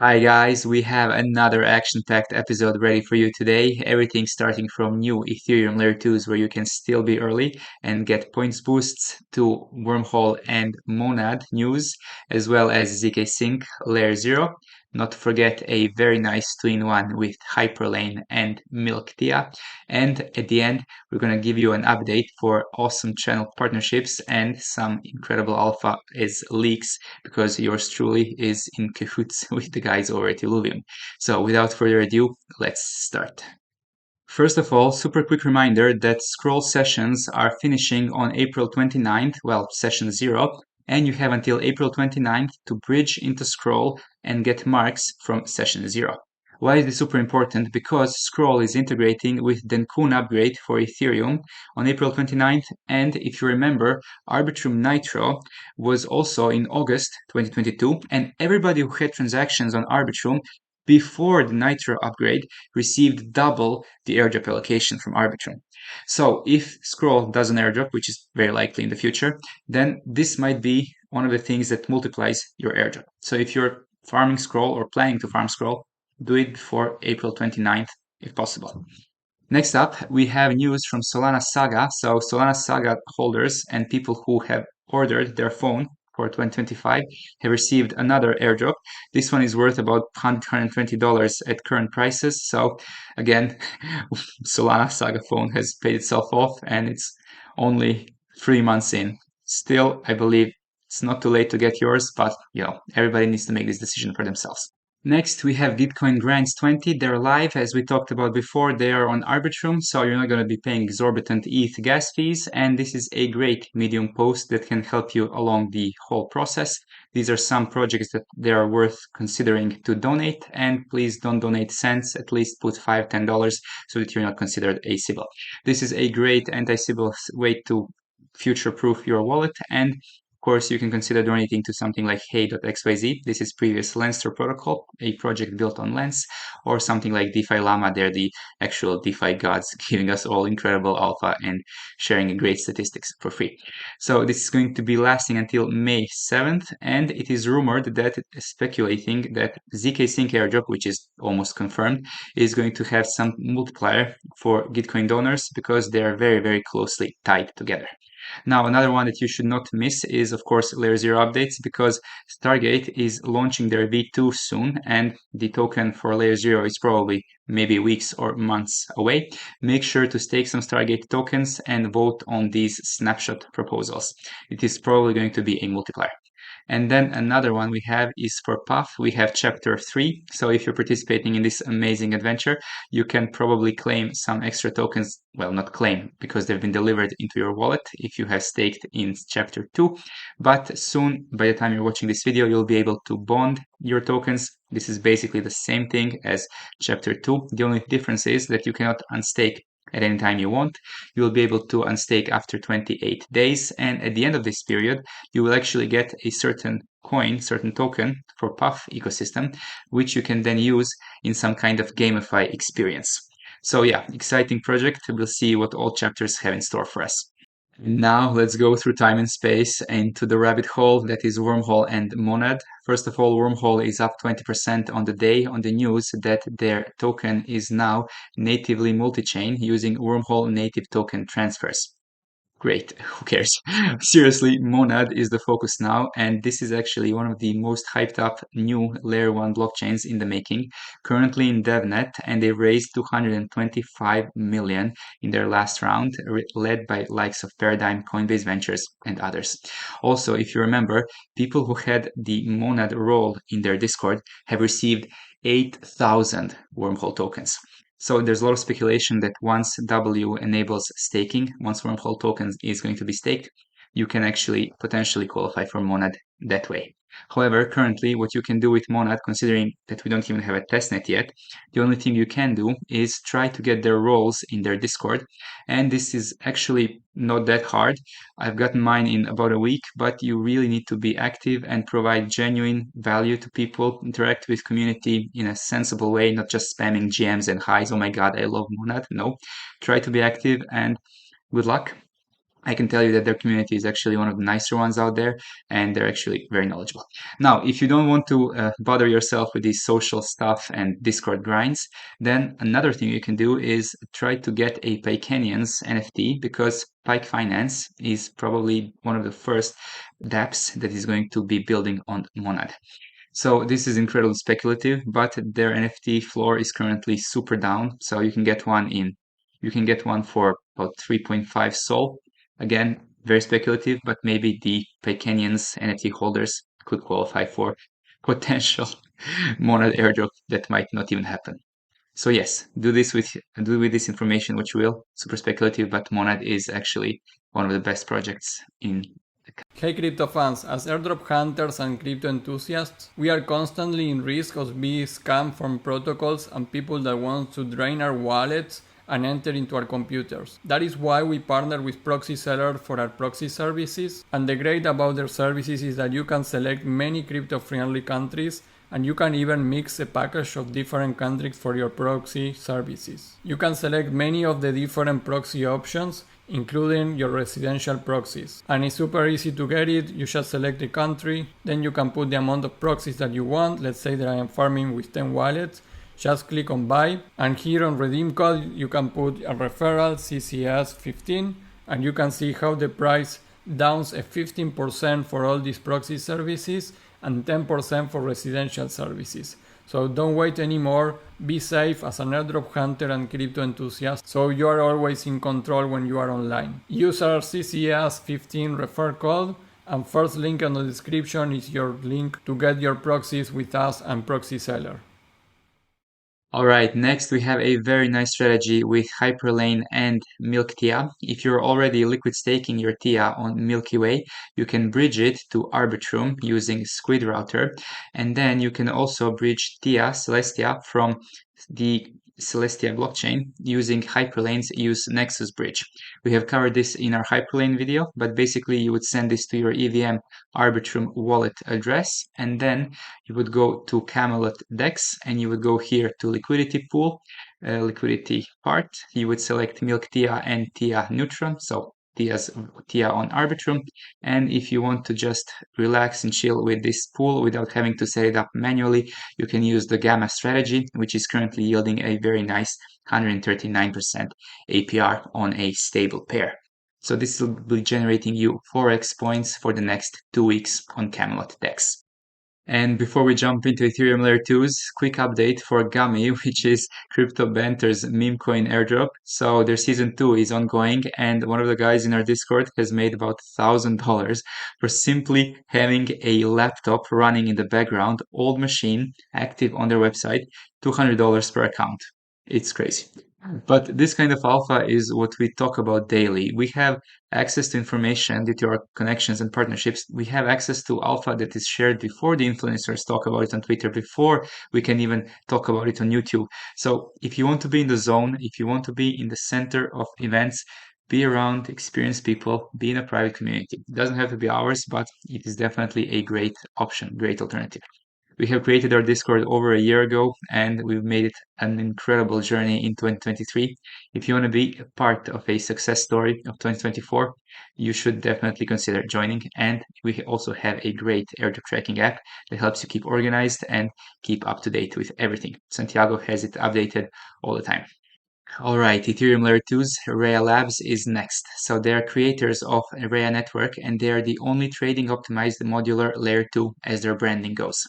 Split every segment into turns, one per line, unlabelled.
Hi guys, we have another action-packed episode ready for you today. Everything starting from new Ethereum Layer 2s where you can still be early and get points boosts to Wormhole and Monad news, as well as ZkSync Layer Zero. Not to forget a very nice 2-in-1 with Hyperlane and MilkTia. And at the end, we're going to give you an update for awesome channel partnerships and some incredible alpha as leaks because yours truly is in cahoots with the guys over at Illuvium. So without further ado, let's start. First of all, super quick reminder that scroll sessions are finishing on April 29th, well, session 0, and you have until April 29th to bridge into scroll and get marks from session 0. Why is this super important? Because Scroll is integrating with Dencun upgrade for Ethereum on April 29th, and if you remember, Arbitrum Nitro was also in August 2022, and everybody who had transactions on Arbitrum before the Nitro upgrade received double the airdrop allocation from Arbitrum. So if Scroll does an airdrop, which is very likely in the future, then this might be one of the things that multiplies your airdrop. So if you're farming Scroll or planning to farm Scroll, do it before April 29th if possible. Next up, we have news from Solana Saga. So Solana Saga holders and people who have ordered their phone for 2025 have received another airdrop. This one is worth about $120 at current prices. So again, Solana Saga phone has paid itself off and it's only 3 months in. Still, I believe it's not too late to get yours, but everybody needs to make this decision for themselves. Next, we have Gitcoin Grants 20. They're live, as we talked about before. They are on Arbitrum, so you're not going to be paying exorbitant ETH gas fees. And this is a great Medium post that can help you along the whole process. These are some projects that they are worth considering to donate. And please don't donate cents, at least put $5, $10 so that you're not considered a Sybil. This is a great anti-Sybil way to future-proof your wallet, and of course, you can consider donating to something like Hey.xyz. This is previous Lenster protocol, a project built on Lens, or something like DeFi Llama. They're the actual DeFi gods, giving us all incredible alpha and sharing great statistics for free. So this is going to be lasting until May 7th, and it is rumored that speculating that ZkSync Airdrop, which is almost confirmed, is going to have some multiplier for Gitcoin donors because they are very, very closely tied together. Now, another one that you should not miss is, of course, Layer Zero updates because Stargate is launching their V2 soon, and the token for Layer Zero is probably maybe weeks or months away. Make sure to stake some Stargate tokens and vote on these snapshot proposals. It is probably going to be a multiplier. And then another one we have is for Puff. We have chapter 3. So if you're participating in this amazing adventure, you can probably claim some extra tokens. Well, not claim because they've been delivered into your wallet if you have staked in chapter 2. But soon, by the time you're watching this video, you'll be able to bond your tokens. This is basically the same thing as chapter 2. The only difference is that you cannot unstake at any time you want. You will be able to unstake after 28 days, and at the end of this period, you will actually get a certain coin, certain token for Puff ecosystem, which you can then use in some kind of gamify experience. So yeah, exciting project. We'll see what all chapters have in store for us. Now let's go through time and space into the rabbit hole that is Wormhole and Monad. First of all, Wormhole is up 20% on the day on the news that their token is now natively multi-chain using Wormhole native token transfers. Great, who cares? Seriously, Monad is the focus now, and this is actually one of the most hyped up new Layer 1 blockchains in the making, currently in DevNet, and they raised 225 million in their last round, led by likes of Paradigm, Coinbase Ventures, and others. Also, if you remember, people who had the Monad role in their Discord have received 8,000 Wormhole tokens. So there's a lot of speculation that once W enables staking, once Wormhole tokens is going to be staked, you can actually potentially qualify for Monad that way. However, currently what you can do with Monad, considering that we don't even have a testnet yet, the only thing you can do is try to get their roles in their Discord. And this is actually not that hard. I've gotten mine in about a week, but you really need to be active and provide genuine value to people, interact with community in a sensible way, not just spamming GMs and highs. Oh my God, I love Monad. No, try to be active and good luck. I can tell you that their community is actually one of the nicer ones out there, and they're actually very knowledgeable. Now, if you don't want to bother yourself with these social stuff and Discord grinds, then another thing you can do is try to get a Pykenians NFT, because Pike Finance is probably one of the first dApps that is going to be building on Monad. So this is incredibly speculative, but their NFT floor is currently super down. So you can get one for about 3.5 SOL. Again, very speculative, but maybe the Pykenians NFT holders could qualify for potential Monad airdrop that might not even happen. So yes, do with this information what you will. Super speculative, but Monad is actually one of the best projects in.
Hey crypto fans, as airdrop hunters and crypto enthusiasts, we are constantly in risk of being scammed from protocols and people that want to drain our wallets and enter into our computers. That is why we partner with proxy sellers for our proxy services, and the great about their services is that you can select many crypto-friendly countries, and you can even mix a package of different countries for your proxy services. You can select many of the different proxy options, including your residential proxies. And it's super easy to get it. You just select the country, then you can put the amount of proxies that you want. Let's say that I am farming with 10 wallets. Just click on buy, and here on redeem code you can put a referral CCS15, and you can see how the price downs a 15% for all these proxy services and 10% for residential services. So don't wait anymore, be safe as an airdrop hunter and crypto enthusiast, so you are always in control when you are online. Use our CCS15 refer code, and first link in the description is your link to get your proxies with us and proxy seller.
All right, next we have a very nice strategy with Hyperlane and MilkTia. If you're already liquid staking your TIA on Milky Way, you can bridge it to Arbitrum using Squid Router, and then you can also bridge TIA Celestia from the Celestia blockchain using Hyperlane's use Nexus bridge. We have covered this in our Hyperlane video, but basically you would send this to your EVM Arbitrum wallet address, and then you would go to Camelot DEX, and you would go here to liquidity pool, liquidity part. You would select MilkTia and TIA Neutron, so TIA on Arbitrum. And if you want to just relax and chill with this pool without having to set it up manually, you can use the Gamma strategy, which is currently yielding a very nice 139% APR on a stable pair. So this will be generating you 4x points for the next 2 weeks on Camelot DEX. And before we jump into Ethereum Layer 2's, quick update for Gummy, which is Crypto Banter's meme coin airdrop. So their season 2 is ongoing, and one of the guys in our Discord has made about $1,000 for simply having a laptop running in the background, old machine, active on their website, $200 per account. It's crazy. But this kind of alpha is what we talk about daily. We have access to information due to our connections and partnerships. We have access to alpha that is shared before the influencers talk about it on Twitter, before we can even talk about it on YouTube. So if you want to be in the zone, if you want to be in the center of events, be around experienced people, be in a private community. It doesn't have to be ours, but it is definitely a great option, great alternative. We have created our Discord over a year ago, and we've made it an incredible journey in 2023. If you want to be a part of a success story of 2024, you should definitely consider joining. And we also have a great airdrop tracking app that helps you keep organized and keep up to date with everything. Santiago has it updated all the time. All right, Ethereum Layer 2's REYA Labs is next. So they are creators of a REYA network, and they are the only trading optimized modular Layer 2 as their branding goes.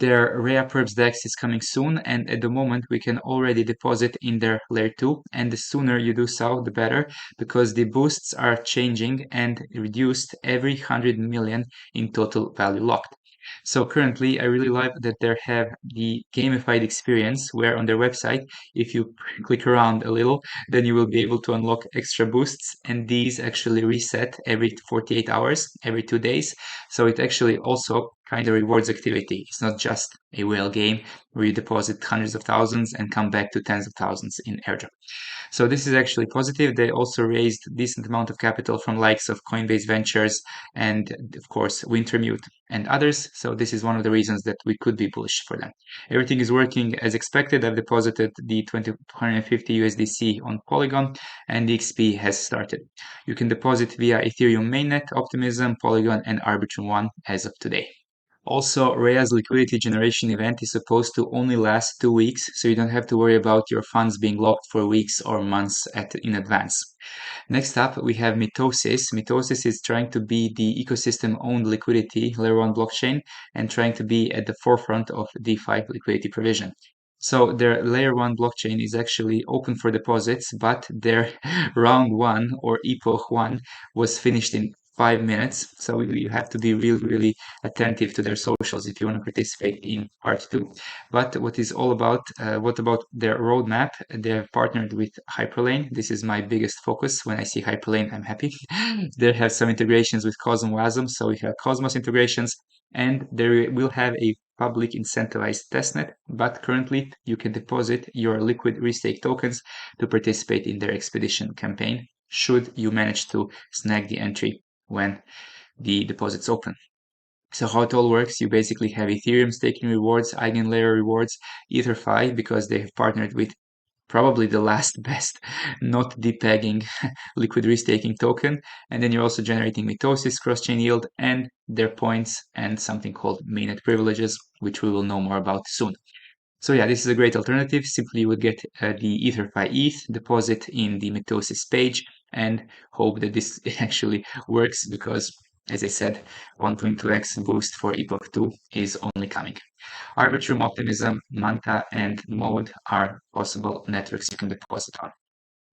Their Reya Perps DEX is coming soon, and at the moment we can already deposit in their Layer 2, and the sooner you do so, the better, because the boosts are changing and reduced every 100 million in total value locked. So currently, I really like that they have the gamified experience where on their website, if you click around a little, then you will be able to unlock extra boosts, and these actually reset every 48 hours, every 2 days. So it actually also kind of rewards activity. It's not just a whale game where you deposit hundreds of thousands and come back to tens of thousands in airdrop. So this is actually positive. They also raised a decent amount of capital from likes of Coinbase Ventures and of course Wintermute and others. So this is one of the reasons that we could be bullish for them. Everything is working as expected. I've deposited the 250 USDC on Polygon and the XP has started. You can deposit via Ethereum mainnet, Optimism, Polygon and Arbitrum One as of today. Also, Reya's liquidity generation event is supposed to only last 2 weeks, so you don't have to worry about your funds being locked for weeks or months in advance. Next up, we have Mitosis. Mitosis is trying to be the ecosystem-owned liquidity layer 1 blockchain and trying to be at the forefront of DeFi liquidity provision. So their layer 1 blockchain is actually open for deposits, but their round 1 or epoch 1 was finished in 5 minutes. So you have to be really attentive to their socials if you want to participate in part 2. But what about their roadmap? They have partnered with Hyperlane. This is my biggest focus. When I see Hyperlane, I'm happy. They have some integrations with Wasm, so we have Cosmos integrations, and they will have a public incentivized testnet, but currently you can deposit your liquid restake tokens to participate in their expedition campaign, should you manage to snag the entry when the deposits open. So how it all works, you basically have Ethereum staking rewards, Eigenlayer rewards, EtherFi, because they have partnered with probably the last best not depegging liquid restaking token. And then you're also generating Mitosis, cross-chain yield, and their points, and something called mainnet privileges, which we will know more about soon. So yeah, this is a great alternative. Simply you would get the EtherFi ETH, deposit in the Mitosis page, and hope that this actually works because, as I said, 1.2x boost for Epoch 2 is only coming. Arbitrum, Optimism, Manta, and Mode are possible networks you can deposit on.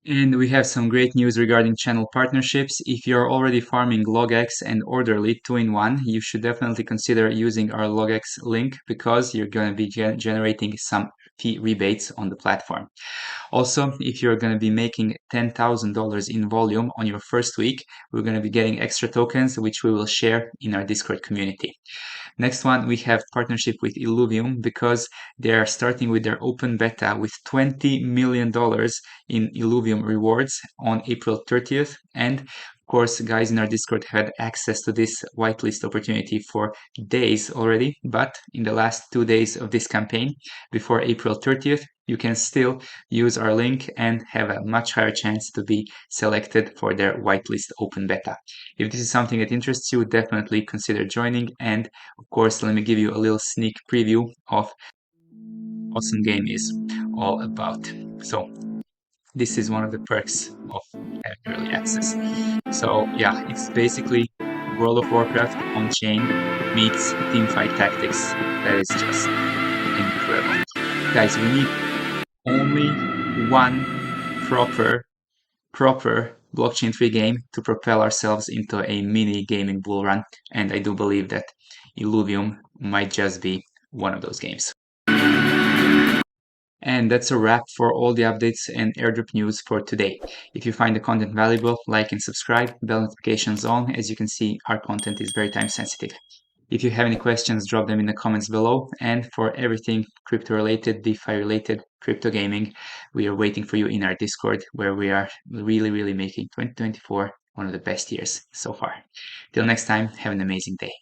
And we have some great news regarding channel partnerships. If you're already farming LogX and Orderly 2-in-1, you should definitely consider using our LogX link because you're going to be generating some fee rebates on the platform. Also, if you're going to be making $10,000 in volume on your first week, we're going to be getting extra tokens, which we will share in our Discord community. Next one, we have partnership with Illuvium because they are starting with their open beta with $20 million in Illuvium rewards on April 30th. And of course, guys in our Discord had access to this whitelist opportunity for days already. But in the last 2 days of this campaign, before April 30th, you can still use our link and have a much higher chance to be selected for their whitelist open beta. If this is something that interests you, definitely consider joining. And of course, let me give you a little sneak preview of what awesome game is all about. So this is one of the perks of having early access. So yeah, it's basically World of Warcraft on chain meets teamfight tactics. That is just incredible. Guys, we need only one proper blockchain free game to propel ourselves into a mini gaming bull run, and I do believe that Illuvium might just be one of those games. And that's a wrap for all the updates and airdrop news for today. If you find the content valuable, like and subscribe, bell notifications on. As you can see, our content is very time sensitive. If you have any questions, drop them in the comments below. And for everything crypto related, DeFi related, crypto gaming, we are waiting for you in our Discord, where we are really making 2024 one of the best years so far. Till next time, have an amazing day.